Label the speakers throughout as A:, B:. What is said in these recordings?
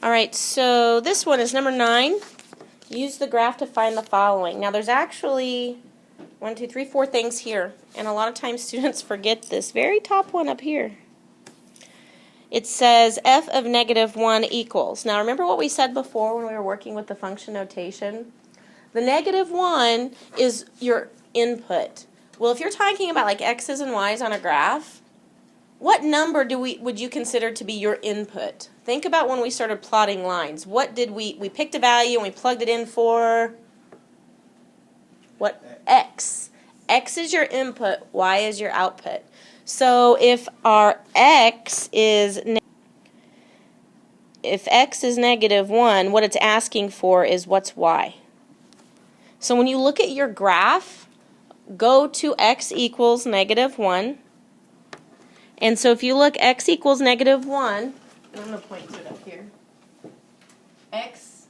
A: All right, so this one is number 9. Use the graph to find the following. Now there's actually 1, 2, 3, 4 things here, and a lot of times students forget this very top one up here. It says f of negative 1 equals. Now remember what we said before when we were working with the function notation? The negative 1 is your input. Well, if you're talking about like x's and y's on a graph, what number would you consider to be your input? Think about when we started plotting lines. What did we picked a value and we plugged it in for what? X. X is your input, y is your output. So if our x is negative 1, what it's asking for is what's y. So when you look at your graph, go to x equals negative 1. And so if you look, x equals negative 1, and I'm going to point to it up here. X,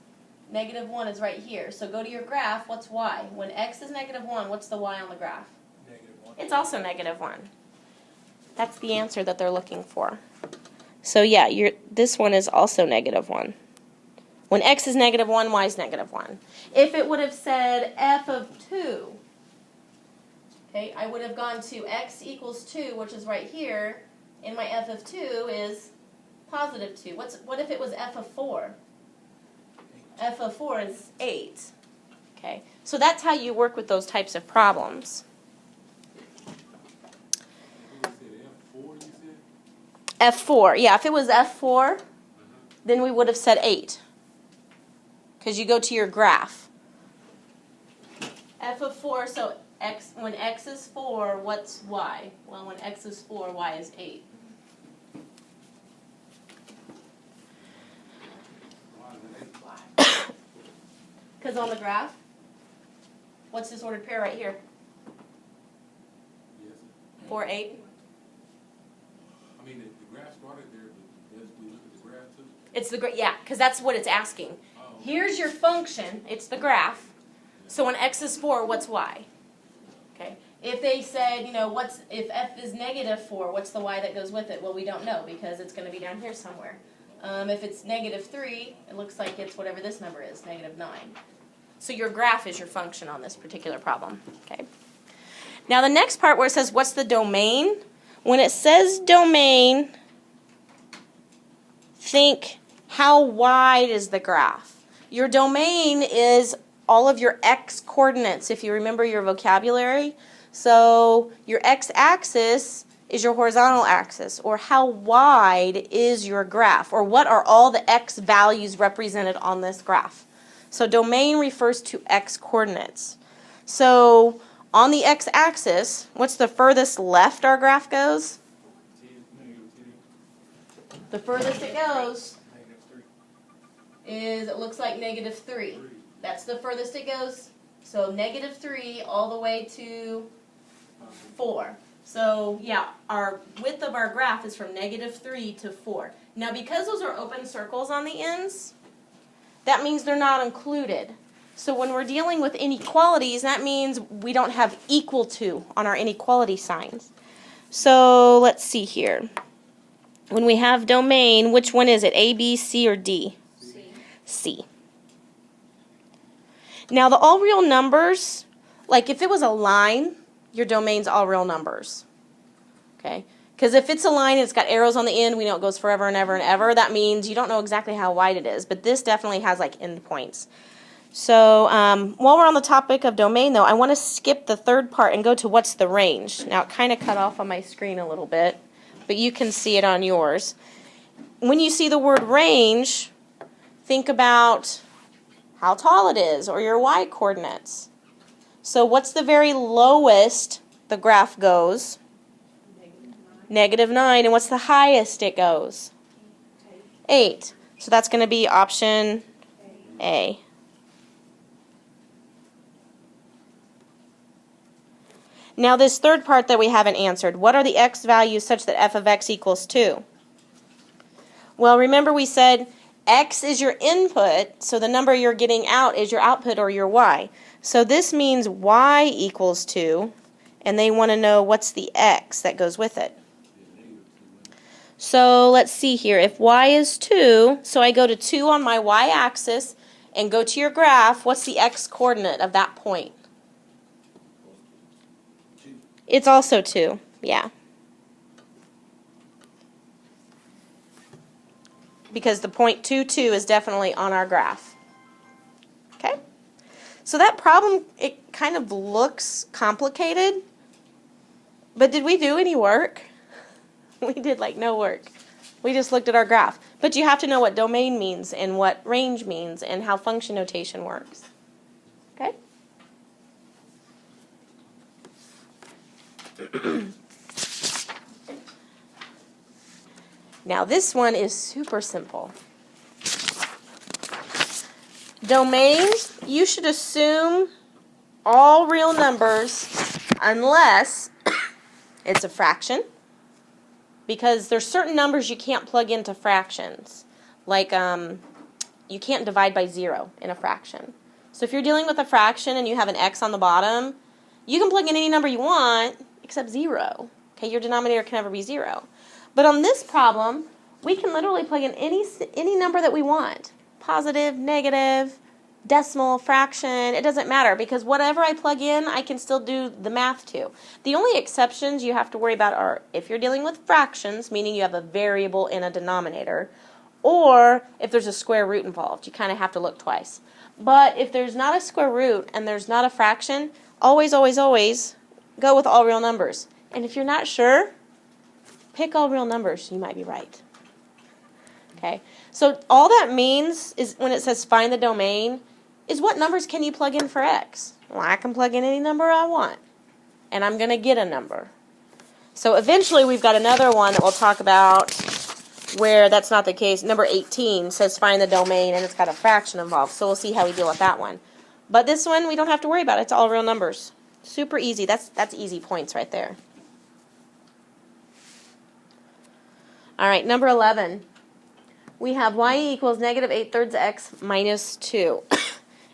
A: negative 1 is right here. So go to your graph, what's y? When x is negative 1, what's the y on the graph?
B: Negative 1.
A: It's also negative 1. That's the answer that they're looking for. So yeah, this one is also negative 1. When x is negative 1, y is negative 1. If it would have said f of 2, okay, I would have gone to x equals 2, which is right here, and my f of 2 is positive 2. What if it was f of 4? F of 4 is 8. Okay, so that's how you work with those types of problems. F4, yeah, if it was F4, then we would have said 8. Because you go to your graph. F of 4, so when x is 4, what's y? Well, when x is 4, y is 8. Because on the graph, what's this ordered pair right here? 4, 8.
B: I mean, the graph started there, but as we look at the graph too.
A: It's the yeah, because that's what it's asking.
B: Oh.
A: Here's your function. It's the graph. So when x is 4, what's y? Okay. If they said, if f is negative 4, what's the y that goes with it? Well, we don't know because it's going to be down here somewhere. If it's negative 3, it looks like it's whatever this number is, negative 9. So your graph is your function on this particular problem. Okay. Now the next part where it says what's the domain? When it says domain, think how wide is the graph? Your domain is all of your x coordinates, if you remember your vocabulary. So your x-axis is your horizontal axis, or how wide is your graph, or what are all the x values represented on this graph. So domain refers to x coordinates. So on the x-axis, what's the furthest left our graph goes? The furthest it goes is, it looks like negative 3. That's the furthest it goes. So negative 3 all the way to 4. So yeah, our width of our graph is from negative 3 to 4. Now because those are open circles on the ends, that means they're not included. So when we're dealing with inequalities, that means we don't have equal to on our inequality signs. So let's see here. When we have domain, which one is it? A, B, C, or D?
C: C.
A: C. Now the all real numbers, like if it was a line, your domain's all real numbers. Okay? Because if it's a line and it's got arrows on the end, we know it goes forever and ever and ever. That means you don't know exactly how wide it is. But this definitely has like endpoints. So while we're on the topic of domain, though, I want to skip the third part and go to what's the range. Now, it kind of cut off on my screen a little bit, but you can see it on yours. When you see the word range, think about how tall it is or your y coordinates. So what's the very lowest the graph goes? Negative 9. And what's the highest it goes? 8. So that's going to be option A. Now this third part that we haven't answered, what are the x values such that f of x equals 2? Well, remember we said x is your input, so the number you're getting out is your output or your y. So this means y equals 2, and they want to know what's the x that goes with it. So let's see here. If y is 2, so I go to 2 on my y-axis and go to your graph, what's the x-coordinate of that point? It's also 2, yeah. Because the point 2, 2 is definitely on our graph. Okay? So that problem, it kind of looks complicated, but did we do any work? We did like no work. We just looked at our graph. But you have to know what domain means and what range means and how function notation works. Okay? Now this one is super simple. Domains, you should assume all real numbers unless it's a fraction, because there's certain numbers you can't plug into fractions. Like you can't divide by 0 in a fraction. So if you're dealing with a fraction and you have an x on the bottom, you can plug in any number you want except 0. Okay, your denominator can never be 0. But on this problem, we can literally plug in any number that we want. Positive, negative, decimal, fraction, it doesn't matter, because whatever I plug in, I can still do the math to. The only exceptions you have to worry about are if you're dealing with fractions, meaning you have a variable in a denominator, or if there's a square root involved. You kind of have to look twice. But if there's not a square root and there's not a fraction, always, always, always go with all real numbers. And if you're not sure, pick all real numbers. You might be right. Okay, so all that means is when it says find the domain is what numbers can you plug in for x? Well, I can plug in any number I want, and I'm going to get a number. So eventually we've got another one that we'll talk about where that's not the case. Number 18 says find the domain, and it's got a fraction involved, so we'll see how we deal with that one. But this one we don't have to worry about. It's all real numbers. Super easy. That's easy points right there. All right, number 11. We have y equals negative 8/3 x minus 2.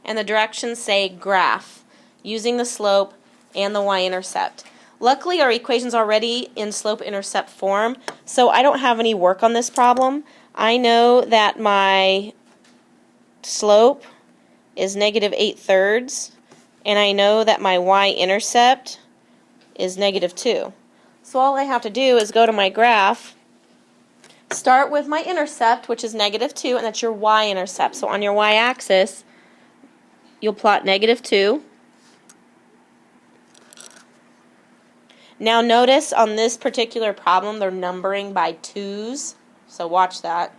A: And the directions say graph, using the slope and the y-intercept. Luckily, our equation's already in slope-intercept form, so I don't have any work on this problem. I know that my slope is negative 8/3, and I know that my y-intercept is negative 2. So all I have to do is go to my graph, start with my intercept, which is negative 2, and that's your y-intercept. So on your y-axis, you'll plot negative 2. Now notice on this particular problem, they're numbering by 2's, so watch that.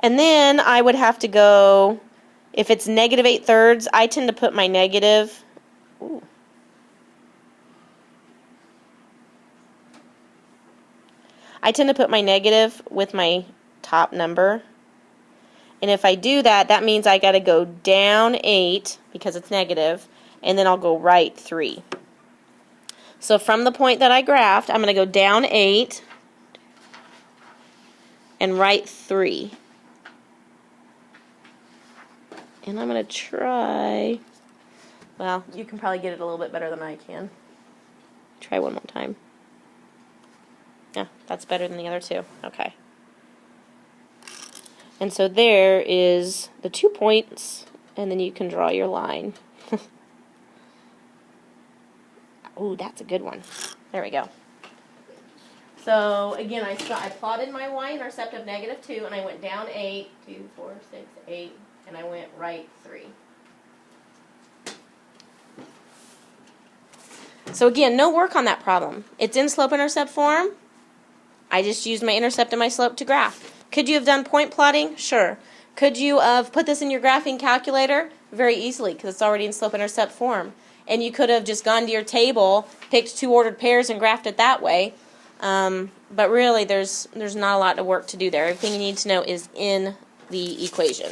A: And then I would have to go, if it's negative 8/3, I tend to put my negative, I tend to put my negative with my top number. And if I do that, that means I got to go down 8 because it's negative, and then I'll go right 3. So from the point that I graphed, I'm going to go down 8 and right 3. And I'm going to try, well, you can probably get it a little bit better than I can. Try one more time. Yeah, that's better than the other two. Okay. And so there is the 2 points, and then you can draw your line. Ooh, that's a good one. There we go. So again, I plotted my y-intercept of negative 2, and I went down 8, 2, 4, 6, 8, and I went right 3. So again, no work on that problem. It's in slope-intercept form. I just used my intercept and my slope to graph. Could you have done point plotting? Sure. Could you have put this in your graphing calculator? Very easily, because it's already in slope-intercept form. And you could have just gone to your table, picked 2 ordered pairs, and graphed it that way. But really, there's not a lot of work to do there. Everything you need to know is in the equation.